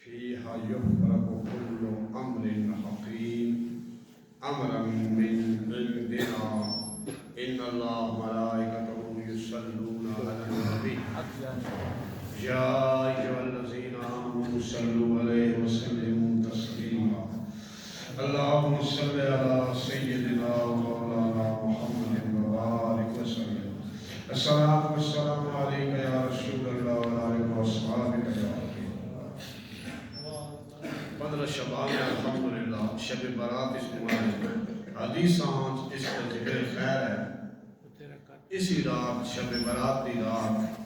فيها يفرق كل أمر حكيم أمرا من عندنا إن الله وملائكته يصلون على النبي يا أيها الذين آمنوا صلوا عليه وسلموا تسليما اللهم صل على سيدنا ومولانا محمد وبارك وسلم الصلاة والسلام عليك يا رسول الله وعلى آلك وأصحابك يا حبيب الله 15 شعبان الحمدللہ شب برات اس مبارک حدیث آنچ اس کا ذکر خیر ہے اسی رات شب برات دی رات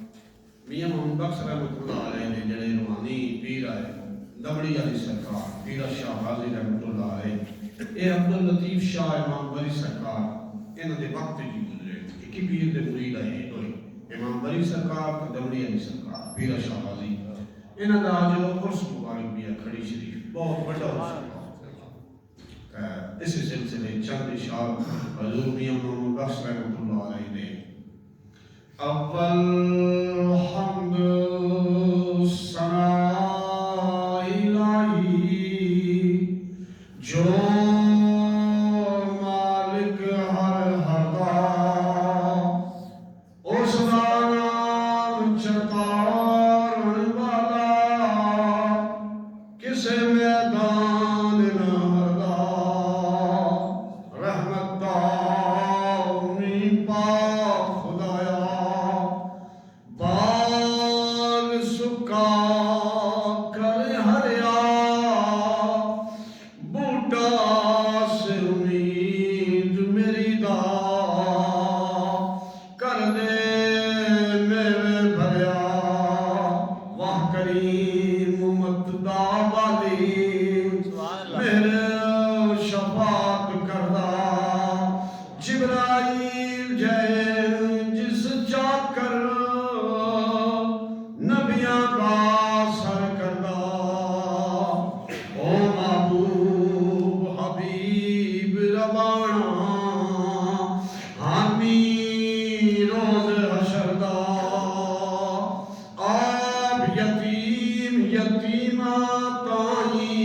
میاں محمد بخش رحمۃ اللہ علیہ نے جڑے روحانی پیر آئے دمڑی علی سرکار پیر شاہ غازی رحمۃ اللہ علیہ اے عبداللطیف شاہ امام بری سرکار انہاں دے وقت جی گزرے ایک پیر دے مرید آئے ہوئے امام بری سرکار دمڑی علی سرکار پیر شاہ غازی انہاں دا جو عرس مبارک بھی ہے کھڑی شریف بہت بڑا عرس اس سلسلے چند اشعار حضور میاں محمد بخش رحمۃ اللہ علیہ نے اول حمد ثنا الہی جو مالک ہر ہدا اس دا نام چتارن والا کسے میدان نہ ہردا رحمت دامی پاک خدایا باغ سکا کر ہریا بوٹا سے امید میری دا کر دے میوے بھریا واہ کریم متدا والی میرے شفاعت کردہ جبرائیل جائے جس چاکر نبیاں کا سر کردہ او محبوب حبیب ربانا حامی روز حشر دا آپ یتیم یتیمہ تائی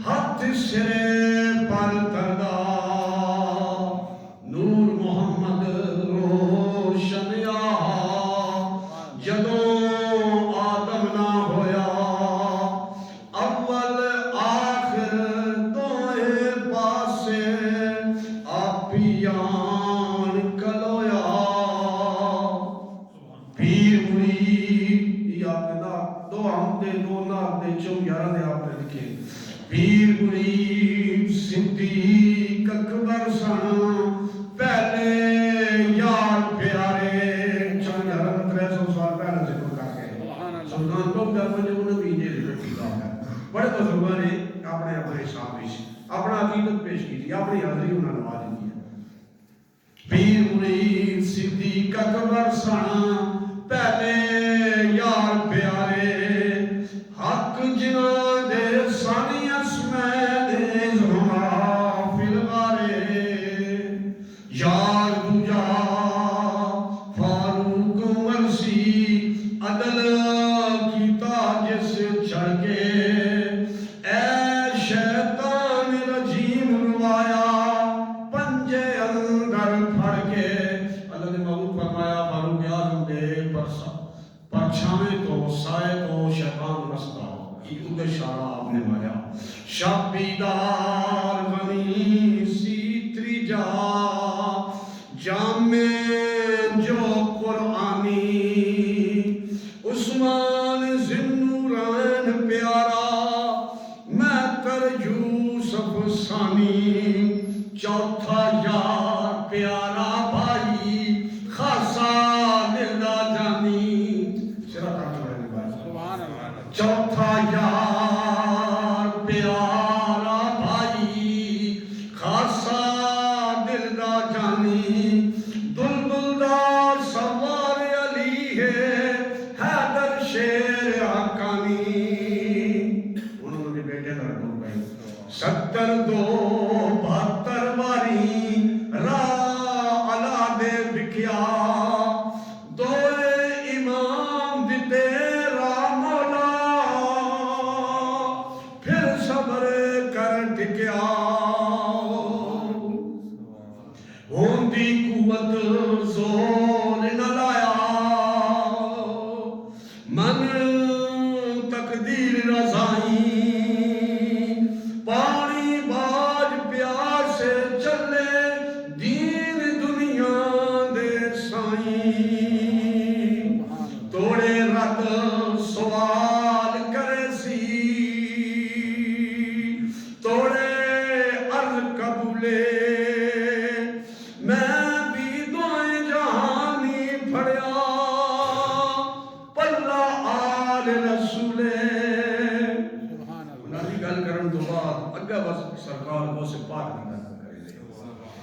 ہتھ سرے پر کردہ نور محمد روشن آہا جدوں آدم نہ ہویا اول آخر دوئے پاسے آپیان کلویا پیر مرید یہ آپ نے دو ہم دے دو نات دے چون یارہ دے آپ نے لکھے پیر مرید صدیق اکبر سن پہلے یار پیارے چون یارہ 300 سال پہلے سے کر کے سلطان کو درمہ جو انہوں نے یہ ذکر کیا ہے بڑے بزرگوں نے اپنے حساب پیش اپنا عقیدت پیش کی تھی اپنی حاضری انہوں نے نواز دی ہے پیر مرید صدیق اکبر سن پہلے یار پیارے حق جناں دے سانی اسمین زہرا فی الغارے یار دوجا فاروق مرسی عدل کی تاج سے چڑھ کے اے شیطان رجیم روایا پنجے اندر پھڑ کے اللہ نے محبوب فرمایا فاروق اعظم دے پرچھاویں تو سائے تو شیطان مستا یہ ادھر شارہ آپ نے مایا شب بیدار غنی سی تریجا جامع جو قرآنی عثمان ذنورین پیارا میں تر یوسف ثانی چوتھا یار پیارا بھائی خاصا دلدا جانی چوتھا یار پیارا بھائی خاصا دلدا جانی دلدلدار سوار علی ہے حیدر شیر حقانی انہوں نے بیٹے در دو گئے 72 باری راہ علا دے بکیا دوئے امام دی تیرا مولا تقدیر رضائی پانی باج پیار سے چلے دین دنیا دے سائیں توڑے رد سوال کرے سی توڑے عرض قبولے میں بھی دعائیں جہانی پھڑیا پلہ آل رسولے انہاں دی گل کرن تو بعد اگا بس سرکار کو سے پاک نہیں کرے دے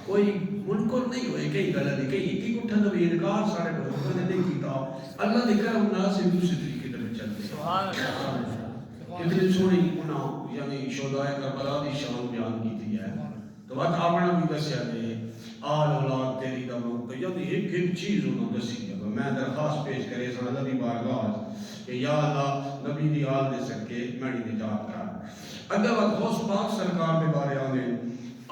کوئی منکر نہیں ہوئے کئی گلہ دی کئی ایک اٹھا تو انکار سارے بزرگوں نے نہیں کیتا اللہ نے کرم ناس دوسری طریقے دے چلتے کتنی سونی انہاں یعنی شہدائے کربلا دی شان بیان کی تھی ہے تو بات آپنا بھی دسیا دے آل اولاد تیری دموں تو یعنی ایک چیز انہوں دسی ہے میں درخواست پیش کرے سن نبی بارگاہ کہ یا اللہ نبی دی آل دے سکے میری نجات کر اگر وقت غوث پاک سرکار دے بارے آنے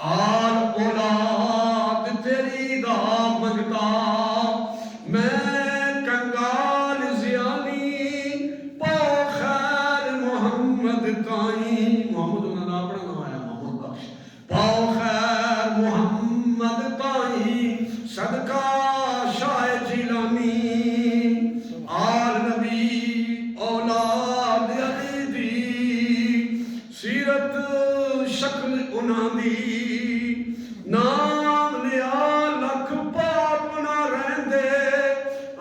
آل اولاد تیری دا منگتا میں کنگال زیانی پاؤ خیر محمد تائیں محمد انہوں نے اپنا نام آیا محمد بخش پاؤ خیر محمد تائیں صدقہ شاہ جیلانی آل نبی اولاد علی دی سیرت شکل انہاں دی نام لیا لکھ پاپ نہ رہندے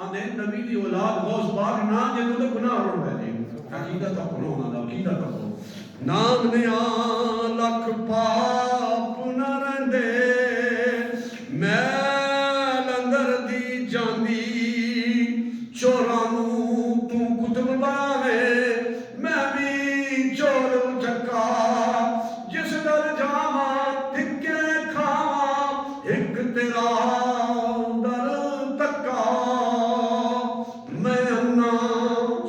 آنے نبی دی اولاد غوث پاک نہ جنہوں نے گناہ روڑ بیٹھے عقیدہ تک انہوں نے عقیدہ تک نام لیا لکھ پاپ نہ رہندے میں لندر دی جاندی چورانو تو کتب باوے میں بھی چور چکا جس در جاما تھکے کھاوا ایک تیرا در تکا میں انا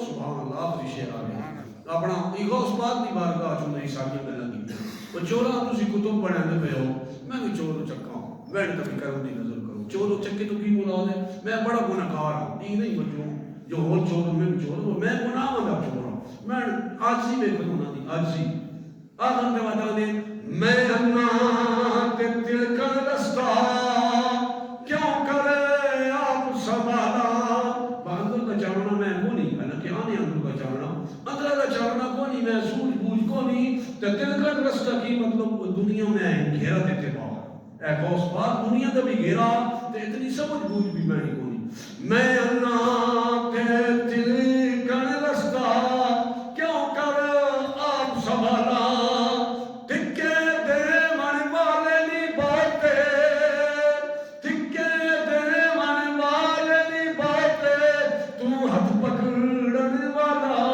سبحان اللہ آخری شعر آگیا اپنا غوث پاک دی بارگاہ چون نہیں ساکیاں میں لگی وہ چورا تسی کتب پڑھیں دے پہ ہو میں بھی چور چکا ہوں میں نے تبھی کروں دی نظر کروں چور چکے تو کی بولا دے میں بڑا گناہگار ہوں یہ نہیں بچوں جو ہو چور میں بھی چور ہوں میں گناہ مندہ چور ہوں میں آجزی میں کھلونا دی آجزی آخر کے بتا دے میں انا تے تلکن رستا کیوں کرے آپ سبالا اندر کا چاہنا میں کو نہیں کہنا کہ آنے اندر کا چاہنا اندر کا چاہنا کو نہیں میں سوچ بوجھ کو نہیں تے تلکن رستا کی مطلب دنیا میں گھیرا دیتے باہر اے غوث پاک دنیا دا بھی گھیرا تے اتنی سمجھ بوجھ بھی میں نہیں کو نہیں میں انا تے تلکن رستا کیوں کر آپ سبالا تکے دے من والے نی باتے تکے دے من والے نی باتے تو ہاتھ پکڑن والا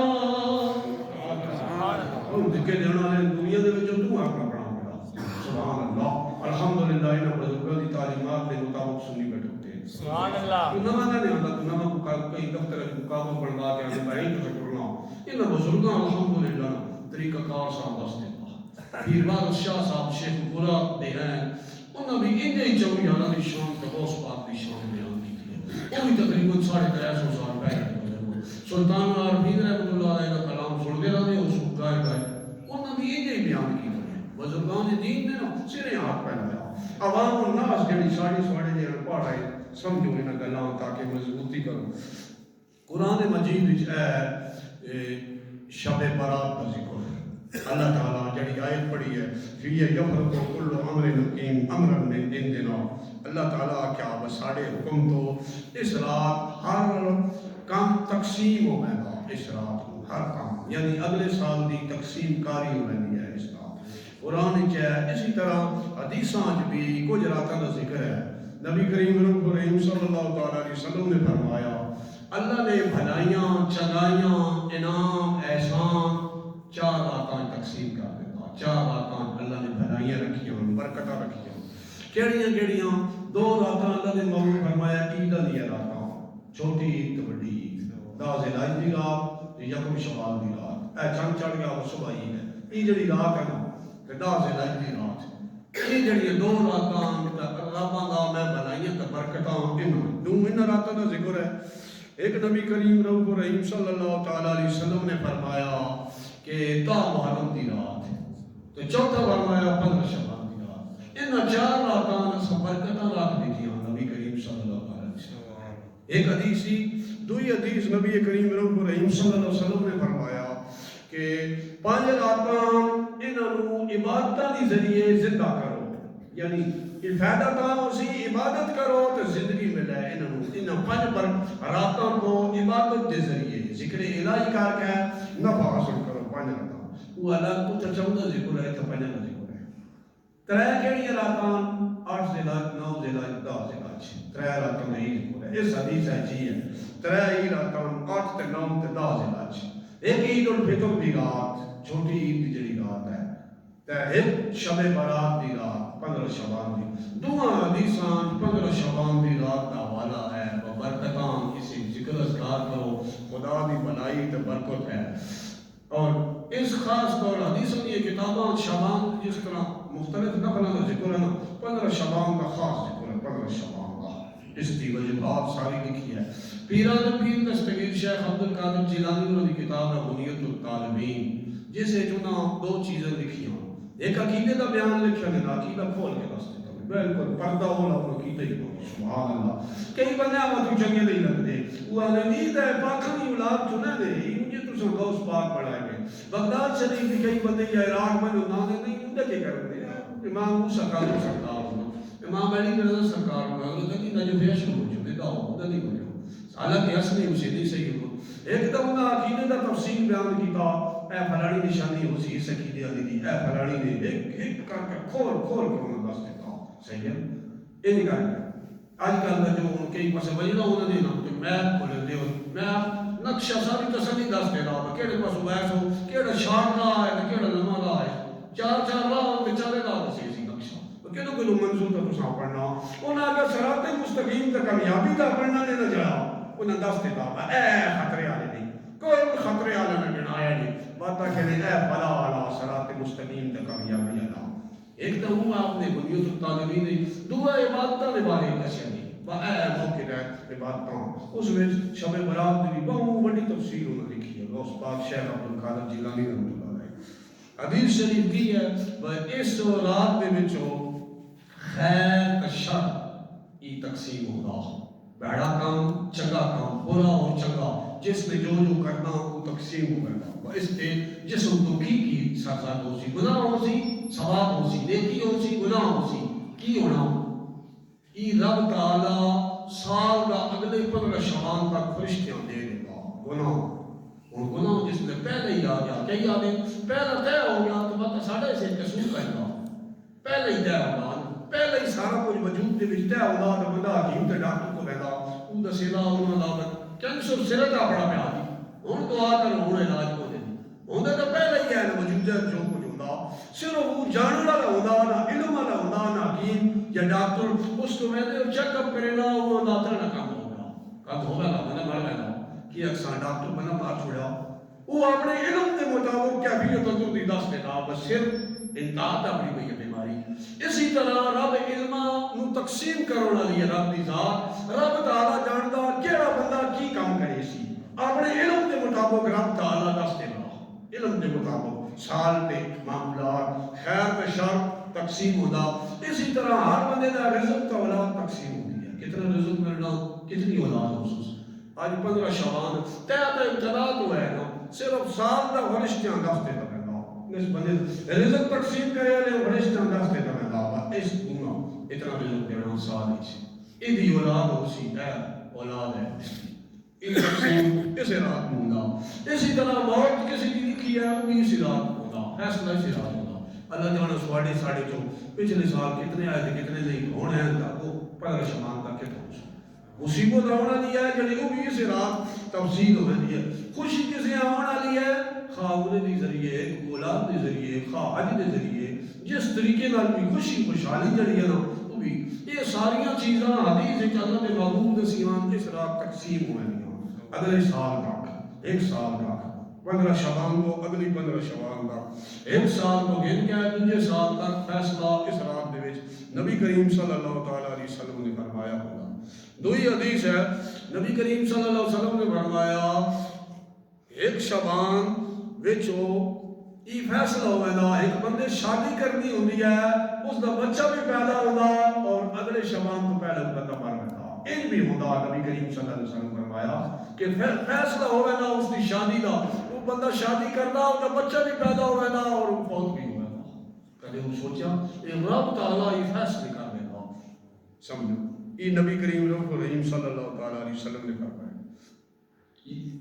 ہم تکے دینا لے دنیا دے وچوں تو اپنا بنا بڑا سبحان اللہ الحمدللہ انہاں بزرگوں دی تعلیمات دے مطابق سنی بیٹھتے ہیں سبحان اللہ تو نہ نہیں آتا تو نہ کوئی دفتر مقام بنوا کے ہمیں بھائی تو کرنا انہاں بزرگوں الحمدللہ طریقہ کار صاحب واسطے پیر بادل شاہ صاحب شیخ پورا دے ہیں انہوں بھی انجے ہی چون یارہ دی شان کا غوث پاک دی شان بیان کی تھی وہ بھی تقریباً 350 سال پہلے سلطان عارفین رحمۃ اللہ علیہ کا کلام سن کے رہے اس کو گائے انہوں بھی انجے ہی بیان کی تھی بزرگان دین نے سرے ہاتھ پہنا لیا عوام الناس جڑی ساڑی سواڑے دے پڑھ رہے سمجھو انہاں گلاں تاکہ مضبوطی کرو قرآن مجید وچ شب برات کا ذکر اللہ تعالیٰ جڑی آیت پڑھی ہے فی یفرق کل امر حکیم امرا من عندنا اللہ تعالیٰ کیا بساڑے حکم تو اس رات ہر کام تقسیم ہو گئے گا اس رات کو ہر کام یعنی اگلے سال دی تقسیم کاری ہو رہی ہے اس رات قرآن ہے اسی طرح حدیثاں بھی کچھ راتوں کا ذکر ہے نبی کریم صلی اللہ علیہ وسلم نے فرمایا اللہ نے بھلائیاں چنگائیاں انعام احسان 4 راتاں تقسیم کر دیتا 4 راتاں اللہ نے بھلائیاں رکھیاں برکتاں رکھیاں کیڑیاں 2 راتاں اللہ نے موعود فرمایا عید دی راتاں چھوٹی عید تو بڑی عید 10 ذی الحجہ دی رات یکم شوال دی رات اے چند چڑھ گیا وہ صبح عید ہے یہ جڑی رات ہے نا 10 ذی الحجہ دی رات یہ جڑی 2 راتاں رباں دا میں بھلائیاں تے برکتاں انہاں راتاں دا ذکر ہے ایک نبی کریم رب الرحیم صلی اللہ تعالیٰ علیہ وسلم نے فرمایا کہ تا محرم دی رات تو چوتھا فرمایا 15 شعبان دی رات، ان 4 راتاں برکتاں رکھ دیتیاں نبی کریم صلی اللہ علیہ وسلم۔ ایک حدیث سی، دوئی حدیث نبی کریم رب الرحیم صلی اللہ علیہ وسلم نے فرمایا کہ 5 راتاں انہاں نوں عبادتاں دی ذریعے زندہ کرو، یعنی فائدہ تاں اسی عبادت کرو تو زندگی ملے انہاں 5 راتاں کو عبادت دے ذریعے ذکر الہی کر کے نفع حاصل کرو 5 راتاں وہ الگ تو چچاؤں ذکر ہے تو 5 کا ذکر ہے۔ 3 کیڑی راتاں 8 ذی الحج 9 ذی الحج 10 ذی الحج 3 راتاں نہیں ذکر ہے، اس حدیث ہے جی ہے 3 ہی راتاں 8 تے 9 تے 10 ذی الحج۔ ایک عید الفطر دی رات چھوٹی عید دی جڑی رات ہے تے ایک شب برات دی رات 15 شعبان دی، دونوں حدیثاں 15 شعبان دی رات کا حوالہ ہے، برکتاں کسی ذکر اذکار کرو خدا دی بھلائی تے برکت ہے۔ اور اس خاص طور حدیثوں کی کتاباں شعبان جس طرح مختلف نقلوں کا ذکر ہے نا 15 شعبان کا خاص ذکر ہے، 15 شعبان کا اس کی وجوہات ساری لکھی ہے۔ پیران پیر دستگیر شیخ عبد القادر جیلانی کی کتاب ہے بنیت الطالبین، جسے چنا 2 چیزیں لکھی ہیں، ایک عقیدے کا بیان لکھا ہے، عقیدہ کھول کے راستے کا بالکل پردہ ہو رہا ہوں عقیدہ ہی ہو سبحان اللہ۔ کئی بندے آمد چنگے نہیں لگتے، وہ امید ہے پاکھا کی اولاد چنے دے مجھے تو سن غوث پاک پڑھائے گئے بغداد شریف کی کئی بندے یا عراق میں جو نام نہیں ان کے کرتے ہیں امام موسیٰ کاظم سرکار ہونا، امام علی رضا سرکار ہونا، حضرت علی نجف یشن ہو چکے دا ہو دا نہیں ہو جاؤ حالانکہ حسنی حسینی صحیح ہو۔ ایک دم انہاں عقیدے کا تفصیل بیان کیتا، اے فلانی نشانی ہو سی اس عقیدے علی دی، اے فلانی نے ایک کر کے کھول کے انہوں دس دیتا صحیح ہے یہ نہیں کریں گے۔ آج کل کا جو ان کے پاس وجہ انہوں نے نام تو میپ کھولے دے میپ نقشہ ساری تسلی دس دے رہا کیڑے پاس ویس ہو کیڑا شارٹ راہ ہے کیڑا لمحہ راہ ہے، 4 راہ ہوں چارے راہ دسی سی نقشہ کیڑو منظور کا تساں پڑھنا انہاں اگر صراط مستقیم تے کامیابی دا پڑھنا نے نہ جایا انہاں دس دیتا اے خطرے والے نہیں کوئی خطرے والا نے بنایا نہیں بات کہ اے فلا والا صراط مستقیم تے کامیابی والا۔ ایک تو ہوں آپ نے بنیت الطالبین نے دعا عبادتاں دے بارے دسیا نہیں با اے موقع ہے عبادتاں اس وچ شب برات دی بہت بڑی تفصیل انہوں نے لکھی ہے غوث پاک شیخ عبد القادر جیلانی رحمۃ اللہ علیہ۔ حدیث شریف کی ہے اس رات دے وچوں خیر کا شر ای تقسیم ہوگا، بھڑا کام چنگا کام برا اور چنگا جس میں جو کرنا وہ تقسیم ہوگا، اس پہ جسم تو کی سزا ہو سی گناہ ہو سی ثواب ہو سی نیکی ہو سی گناہ ہو سی کی ہونا ای رب تعالی سال دا اگلے 15 شعبان تک فرشتیاں دے دے گا گناہ اور گناہ جس میں پہلے ہی آ گیا کئی آدھے پہلا طے ہو گیا تو بات ساڑھے سے قصور کرے گا پہلے ہی طے ہوگا پہلے ہی سارا کچھ وجود دے وچ طے ہوگا تو بندہ حکیم تے ڈاکٹر کو رہتا وہ دسیلا انہوں نے کینسر سرے دا بڑا پیا دی ہن دعا کر ہن علاج کو دے ہوندا تو پہلے ہی ہے نا وجود جو کچھ ہوندا صرف وہ جانن والا ہوندا نا علم والا ہوندا نا حکیم یا ڈاکٹر اس کو میں چیک اپ کرے نا وہ داتا نہ کام ہوگا کام ہوگا نا میں مر گیا کہ اکثر ڈاکٹر بنا مار چھوڑا وہ اپنے علم کے مطابق کیفیت تو دی دس دیتا بس صرف انتہا اپنی کوئی بیماری۔ اسی طرح رب علم نو تقسیم کرنے والی ہے رب دی ذات رب تعالی جاندا کیڑا بندہ کی کام کرے سی اپنے علم کے مطابق رب تعالی دس دینا علم کے مطابق سال تے معاملات خیر تے شر تقسیم ہوتا۔ اسی طرح ہر بندے دا رزق کا اولاد تقسیم ہوتی ہے کتنا رزق ملنا کتنی اولاد خصوص آج 15 شعبان تے ابتدا تو ہے نا صرف سال دا فرشتیاں دس دیتا اس بندے رزق تقسیم کرے والے فرشتیاں دس دیتا اس گناہ اتنا رزق دینا سال ہی ایدی اولاد ہو سی ہے اولاد ہے اسے رات ہوگا۔ اسی طرح موت کسی کی لکھی ہے وہ بھی اسی رات ہوگا فیصلہ اسی رات ہوگا۔ اللہ جانا سواڑے ساڑھے جو پچھلے سال کتنے آئے تھے کتنے نہیں ہونے ہیں وہ 15 شعبان تک کے پہنچ مصیبت ہونا دیا ہے جنہیں وہ بھی اسی رات تفصیل ہونے دیا ہے خوشی کسی ہونا لی ہے خواہ انہیں دی ذریعے اولاد دی ذریعے خواہ حج دے ذریعے جس طریقے نال بھی خوشی خوشحالی جڑی ہے نا وہ بھی یہ ساریاں چیزاں حدیث ہے کہ اللہ نے محبوب نصیبان اس رات تقسیم ہوئے ہیں اگلے سال تک ایک سال تک 15 شعبان کو اگلی 15 شعبان تک ایک سال کو گن کے دوسرے سال تک فیصلہ اس رات دے وچ نبی کریم صلی اللہ تعالی علیہ وسلم نے فرمایا ہوگا۔ دوئی حدیث ہے نبی کریم صلی اللہ علیہ وسلم نے فرمایا ایک شبان وچو یہ فیصلہ ہوئے ایک بندے شادی کرنی ہوندی ہے اس دا بچہ بھی پیدا ہوتا اور اگلے شبان تو پہلے بندہ مر گیا ان بھی ہوتا نبی کریم صلی اللہ علیہ وسلم فرمایا کہ فیصلہ ہوئے نا اس کی شادی دا وہ بندہ شادی کرتا اس دا بچہ بھی پیدا ہوئے نا اور وہ فوت بھی ہوئے نا کدے وہ سوچا یہ رب تعالیٰ یہ فیصلے کر دے گا سمجھو یہ نبی کریم صلی اللہ علیہ وسلم نے فرمایا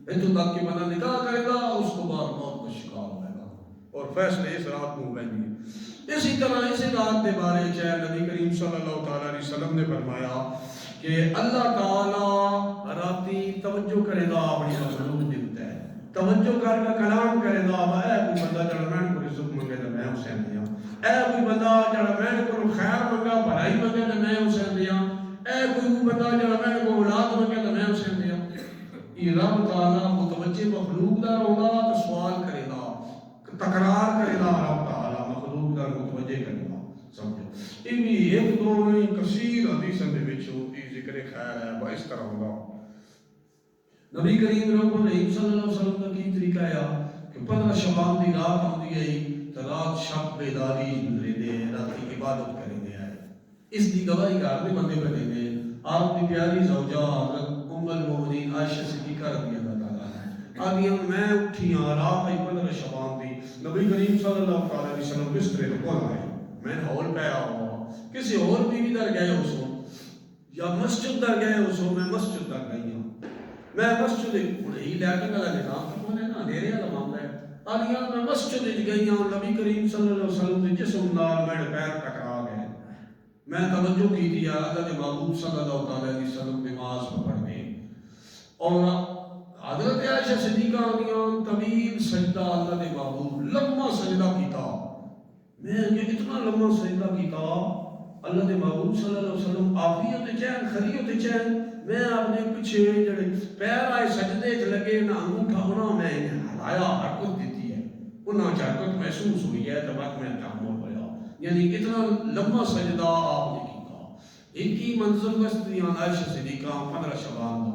اتو تک کہ بندہ نکاح کرے گا اس کو بعد موت کا شکار ہوئے گا اور فیصلے اس رات کو ہوئے گی اسی طرح اسی رات کے بارے چاہے نبی کریم صلی اللہ علیہ وسلم نے فرمایا کہ اللہ تعالیٰ راتی توجہ کرے گا اپنی مخلوق دیتا ہے توجہ کر کے کلام کرے گا اے کوئی بندہ جڑا میں کو رزق منگے تو میں اسے دیا اے کوئی بندہ جڑا میں کو خیر منگا بھلائی منگے تو میں اسے دیا اے کوئی بندہ جڑا میں کو اولاد منگے تو میں اسے دیا یہ رب تعالیٰ متوجہ مخلوق دا ہوگا تو سوال کرے گا تکرار کرے گا رب تعالیٰ مخلوق دا متوجہ کرے گا سمجھو یہ بھی ایک دو نہیں کثیر حدیثوں دے وچوں یہ ذکر خیر ہے با اس طرح ہوگا نبی کریم صلی اللہ علیہ وسلم کا کی طریقہ ہے کہ 15 شعبان دی رات ہوندی ہے تو رات شب بیداری گزرے دے رات کی عبادت کرے دے ہے اس دی گواہی گھر دے بندے بنے دے آپ کی پیاری زوجہ حضرت ام المؤمنین عائشہ صدیقہ رضی اللہ تعالیٰ عنہا آدھیاں میں اٹھیاں رات آئی 15 شعبان دی نبی کریم صلی اللہ علیہ وسلم بسترے تو کون آئے میں ہول پہ آؤں کسی اور بیوی در گئے ہو سو یا مسجد در گئے ہو سو میں مسجد در گئی ہوں میں مسجد ہی لیٹن والا نظام تو کون ہے نا اندھیرے والا معاملہ ہے آدھیاں میں مسجد گئی ہوں نبی کریم صلی اللہ علیہ وسلم کے جسم نال میرے پیر ٹکرا گئے میں توجہ کی دیا اللہ کے محبوب صلی اللہ علیہ وسلم نماز پڑھنے اور حضرت عائشہ صدیقہ آدھیاں طویل سجدہ اللہ کے محبوب لمبا سجدہ کیتا میں اتنا لمبا سجدہ کیتا اللہ کے محبوب صلی اللہ علیہ وسلم عافیت چین خریت چین میں اپنے پیچھے جڑے پیر آئے سجدے چ لگے نہ انگوٹھا ہونا میں ہلایا حرکت دیتی ہے انہاں حرکت محسوس ہوئی ہے تو بعد میں تعمل ہوا یعنی اتنا لمبا سجدہ آپ نے کیتا ایک ہی منظر دستیاں عائشہ صدیقہ 15 شعبان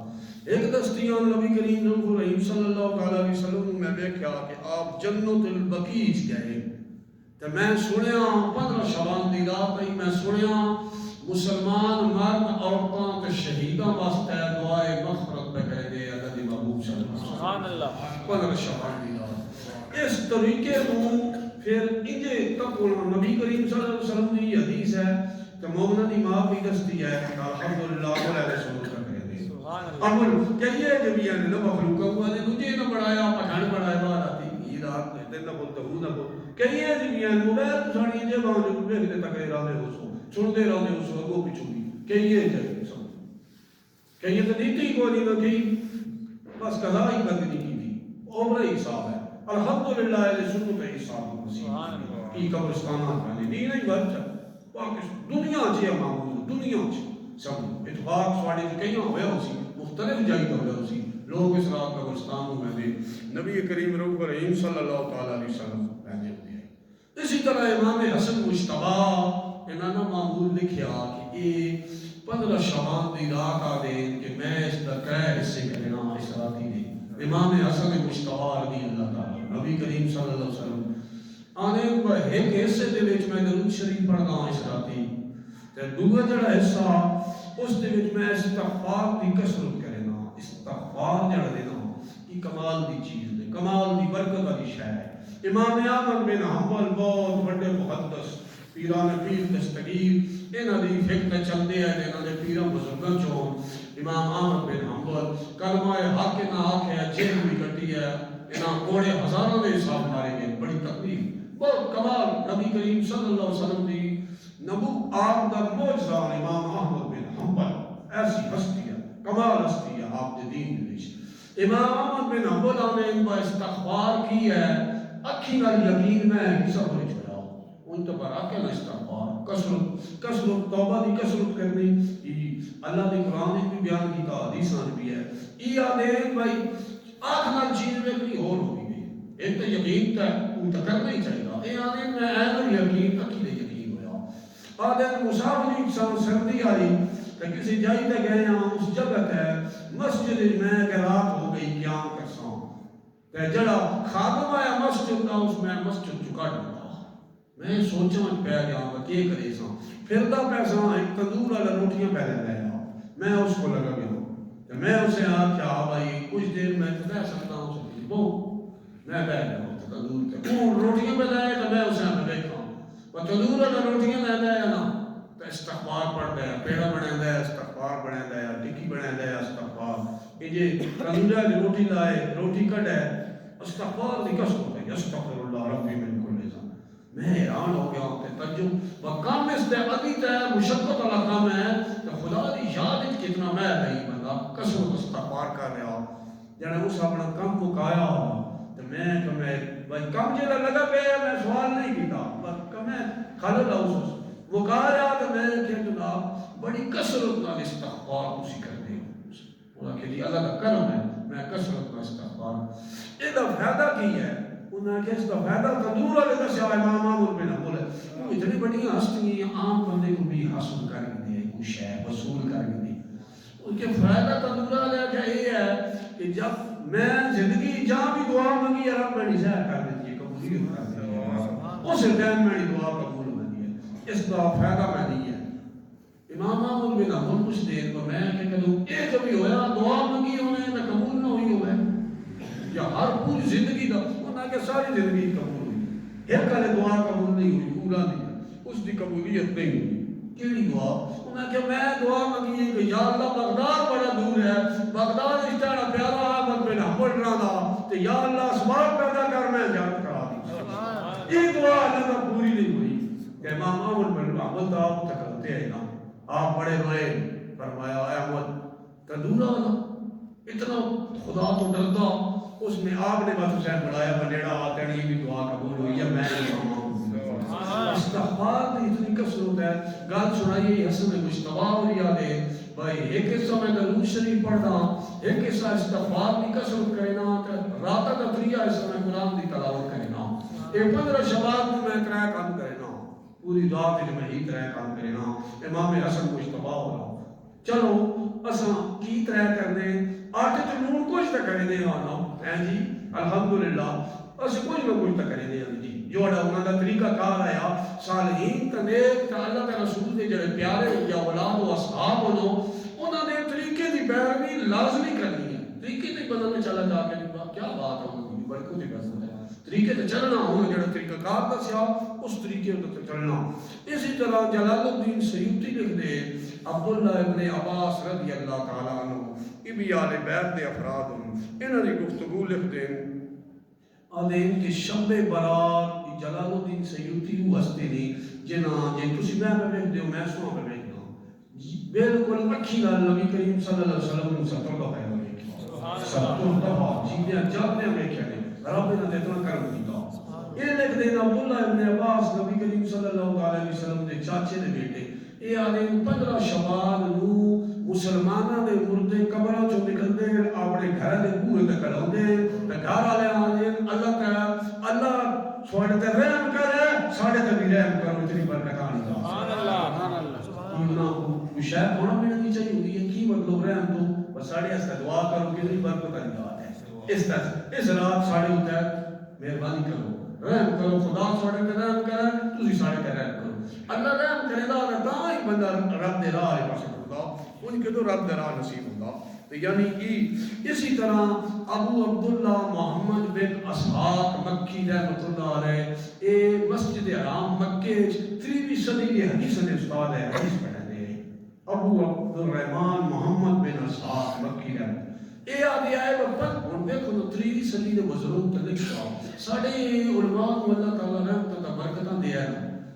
ایک دستیاں نبی کریم صلی اللہ علیہ وسلم میں دیکھا کہ آپ جنت البقیع گئے تو میں سنیا 15 شعبان دی رات آئی میں سنیا مسلمان مرد عورتاں تے شہیداں واسطے دعائے مغفرت پہ کرے دے اللہ دی محبوب صلی اللہ علیہ وسلم سبحان اللہ 15 شعبان دی رات اس طریقے کو پھر انجے تک نبی کریم صلی اللہ علیہ وسلم کی حدیث ہے کہ مومنہ دی ماں بھی دستی ہے کہ الحمدللہ علیہ رسول کا کرے دے اول کہیے کہ بھی نے مخلوقہ کو نے تجھے نہ بڑھایا پٹھان بڑھایا بار آتی یہ رات دن نہ بولتا ہوں نہ بول کہیے کہ موبائل ساڑی جے باں جو دیکھتے تک رہے ہو سو سنتے رہے ہو سو اگوں پیچھوں بھی کہیے کہیے تو نیتی کو نہیں نہ کی بس قضا ہی کرنی کی تھی عمر حساب ہے الحمدللہ علیہ سنت حساب مسیح کی قبرستانات میں نہیں نہیں بات دنیا چ معمول دنیا چ سب اتفاق سواڑی کہیں ہویا اسی مختلف جائی تو ہویا اسی لوگ اس رات قبرستان میں دے نبی کریم رب رحیم صلی اللہ تعالی علیہ وسلم رہنے ہوئے اسی طرح امام حسن مجتبی انہاں نے معمول لکھیا کہ یہ 15 شعبان دی رات آ دے کہ میں اس دا کہہ حصے کرنا اس راتی دے امام حسن مجتبی رضی اللہ تعالی نبی کریم صلی اللہ علیہ وسلم آنے پر ایک حصے دے وچ میں درود شریف پڑھدا اس راتی تے دوسرا جڑا حصہ اس دے وچ میں استغفار دی کثرت کرنا استغفار جڑا دینا یہ کمال دی چیز ہے کمال دی برکت والی شے ہے امام احمد بن حنبل بہت بڑے محدث پیران پیر دستگیر انہاں دی فکر چلدے ہیں انہاں دے پیراں بزرگاں چوں امام احمد بن حنبل کلمہ حق نہ آکھے جیل بھی کٹی ہے انہاں کوڑے ہزاروں دے حساب مارے گئے بڑی تکلیف بہت کمال نبی کریم صلی اللہ علیہ وسلم دی نبو آپ دا معجزہ امام احمد بن حنبل ایسی ہستی ہے کمال ہستی ہے آپ دے دین دے وچ امام احمد بن حنبل نے ان کا استغفار کی ہے اکھی نال یقین میں حساب نہیں چھوڑا ان تو پر آکے نہ استغفار کثرت توبہ دی کثرت کرنی اللہ دے قرآن نے بھی بیان کیتا حدیثاں بھی ہے یہ آدھے بھائی آنکھ نال چیز میں کلی اور ہوئی گئی ایک تو یقین تا وہ تو کرنا ہی چاہیے یہ آدھے میں عین یقین اکھی دے یقین ہویا آدھے مسافری سردی آئی تے کسی جائی تے گئے ہاں اس جگہ تے مسجد میں کہ رات ہو گئی قیام کرساں تے جڑا خادم آیا مسجد دا اس میں مسجد چکا دیتا میں سوچاں پہ گیا کہ کرے ساں پھردا پیسہ ایک تندور والا روٹیاں پہ لے آیا میں اس کو لگا گیا میں اسے آکھیا بھائی کچھ دیر میں تو رہ سکتا ہوں اسے بو میں بیٹھ گیا تندور تے وہ روٹیاں پہ لائے تو میں اسے میں دیکھا وہ تندور والا روٹیاں لے آیا نا تو استغفار پڑھ دیا پیڑا بنے دیا استغفار بنے دیا ٹکی بنے دیا استغفار کہ جی تندور والی روٹی لائے روٹی کٹ ہے استغفار دی قسم ہوتا ہے استغفر اللہ ربی من کل ذنب میں حیران ہو گیا کہ تجرب وہ کام اس دے عدیت ہے مشقت والا کام ہے کہ خدا دی یاد کتنا میں نہیں بندہ قسم استغفار کر رہا جنہیں اس اپنا کام مکایا تو میں کہ میں بھائی کام جیلا لگا پہ میں سوال نہیں کیتا کہ میں خالد اس مکا رہا تو میں کہ جناب بڑی کثرت نال استغفار اسی کر دے وہ کہ جی اللہ کا کرم ہے میں کثرت نال استغفار یہ فائدہ کی ہے انہوں نے کہا اس کا فائدہ تندور والے دسیا امام احمد بن حنبل وہ اتنی بڑی ہستی عام بندے کو بھی حاصل کر دے کچھ ہے وصول کر دے ان کے فائدہ تندور والے کا یہ ہے کہ جب میں زندگی جہاں بھی دعا مانگی رب میں نظر کر دیتی ہے قبولیت کر دیتی ہے اس ٹائم میں دعا قبول ہوتی ہے اس کا فائدہ میں نہیں ہے امام احمد بن حنبل کچھ دیر کو میں کہ کہوں یہ کبھی ہویا دعا مانگی ہونے میں قبول نہ ہوئی ہوئے یا ہر پوری زندگی دا کہ ساری زندگی قبول ہوئی ایک کالے دعا قبول نہیں ہوئی پورا نہیں اس دی قبولیت نہیں ہوئی کیڑی دعا انہوں نے کہ میں دعا مانگی ہے کہ یا اللہ بغداد بڑا دور ہے بغداد اس طرح پیارا احمد بن حنبل رہا تو یا اللہ اسباب پیدا کر میں جنت کرا دی یہ دعا اللہ کا پوری نہیں ہوئی کہ امام احمد بن حنبل تو آپ تکلتے ہیں نا آپ بڑے روئے فرمایا احمد تندورا والا اتنا خدا تو ڈرتا اس میں آپ نے بات حسین بڑھایا بنیڑا آتنی بھی دعا قبول ہوئی ہے میں استغفار دی اتنی کثرت ہے گل سنائیے حسن مجتبی اور یاد ہے بھائی ایک حصہ میں درود شریف پڑھنا ایک حصہ استغفار دی کثرت کرنا رات کا تریہ حصہ میں قرآن دی تلاوت کرنا یہ 15 شباب میں میں ترے کام کرنا پوری رات میں ہی ترے کام کرنا امام حسن مجتبی ہو رہا چلو اساں کی ترے کرنے آٹھ تو نون کچھ تک کرنے آنا ہے جی الحمدللہ اسے کچھ نہ کچھ تک کرنے آنا جی جوڑا انہوں نے طریقہ کار آیا صالحین کا نیک تا اللہ کا رسول دے جڑے پیارے یا اولاد و اصحاب ہونو انہوں نے طریقے دی پیروی لازمی کرنی ہے طریقے تے بدل میں چلا جا کے کیا بات ہے انہوں نے برکو دی بدل ہے طریقے تے چلنا ہونا جڑا طریقہ کار دسیا اس طریقے تے چلنا اسی طرح جلال الدین سیوطی لکھ دے عبداللہ ابن عباس رضی اللہ تعالیٰ عنہ یہ بھی آل بیت دے افراد ہوں انہوں نے گفتگو لکھ دیں آدھے ان کے شب برات جلال الدین سیوطی وہ ہستے نہیں جنہاں جن تسی میں بیٹھ دے میں سوہاں پہ بیٹھ دوں بالکل اکھی لال نبی کریم صلی اللہ علیہ وسلم نے ستر دفعہ ہوئے ستر دفعہ جیدیاں جاتے ہیں کیا نہیں رب نے اتنا کرم کیتا یہ لکھ دیں عبداللہ ابن عباس نبی کریم صلی اللہ علیہ وسلم نے چاچے نے بیٹے یہ آدھے 15 شباب نو مسلمانہ دے مردے قبروں چو نکلتے اپنے گھر دے بوئے تک کھڑوندے تے گھر والے آدھے اللہ سوڑے تے رحم کرے ساڑے تے بھی رحم کرو اتنی برکت آنی دا سبحان اللہ انہاں شاید ہونا بھی نہیں چاہیے ہوئی ہے کی مطلب رحم تو بس ساڑے اس دعا کرو کہ اتنی برکت آنی دا اس رات ساڑے ہوتا ہے مہربانی کرو رحم کرو خدا ساڑے تے رحم کرے تسی ساڑے تے رحم کرو اللہ رحم کرے دا تا ہی بندہ رب دے راہ پاس ہوگا ان کے تو رب دے راہ نصیب ہوگا تو یعنی کہ اسی طرح ابو عبداللہ محمد بن اسحاق مکی رحمۃ اللہ علیہ اے مسجد حرام مکے 3ویں صدی کے حدیث نے استاد ہے حدیث پڑھنے ابو عبد الرحمن محمد بن اسحاق مکی رحمۃ اے آدھی آئے وقت ہن دیکھو 3ویں صدی دے بزرگ تے لکھا ساڈے علماء کو اللہ تعالی رحمت تے برکتاں دے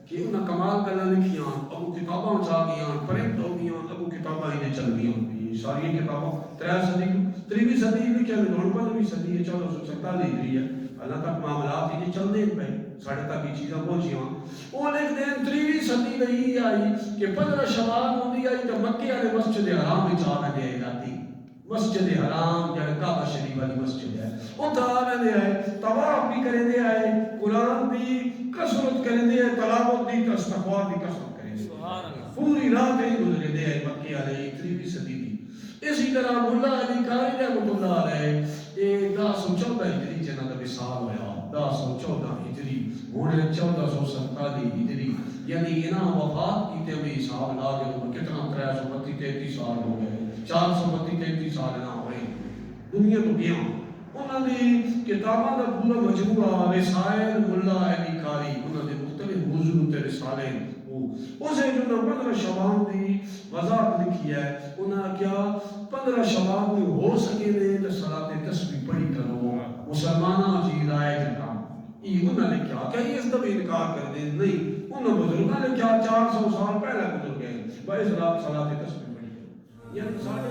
کہ انہاں کمال گلاں لکھیاں ابو کتاباں چا گیاں پرنٹ ہو گیاں ابو کتاباں ہی چل گیاں ساری کتاباں 3ویں صدی لکھیا میں 5ویں صدی ہے 1447 ہجری ہے اللہ تک معاملات یہ چل دے پے ساڑھے تک یہ چیزاں پہنچیاں وہ لکھ دیں 3ویں صدی نہیں آئی کہ 15 شوال ہوندی آئی تو مکے والے مسجد حرام وچ آ گئے جاتی مسجد حرام جڑا کعبہ شریف والی مسجد ہے اوتھے آ گئے آئے طواف بھی کرے دے آئے قرآن دی کثرت کرے دے تلاوت دی استغفار دی کثرت کرے پوری رات ہی گزرے دے مکے والے 3ویں صدی دی. اسی طرح مولا علی قاری رحمۃ اللہ علیہ 1014 ہجری جنہ کا وصال ہویا. 1014 ہجری ہن 1447 ہجری یعنی انہاں وفات کیتے بھی حساب لا کے کتنا 332 33 سال ہو گئے. 432 33 سال نہ ہوئے دنیا تو گیا. انہوں نے کتاباں کا پورا مجموعہ رسائل مولا علی قاری انہوں نے مختلف موضوع تے رسالے اسے جو 15 شوال دی وضاحت لکھی ہے. انہوں نے کیا 15 شوال میں ہو سکے نے تو صلاۃ تسبیح پڑھی کرو مسلمانہ جی رائے جگہ. یہ انہوں نے کیا کہ اس کا بھی انکار کر دیں نہیں. انہوں بزرگوں نے کیا 400 سال پہلے گزر گئے بھائی صلاۃ تسبیح پڑھی کرو. یعنی سارے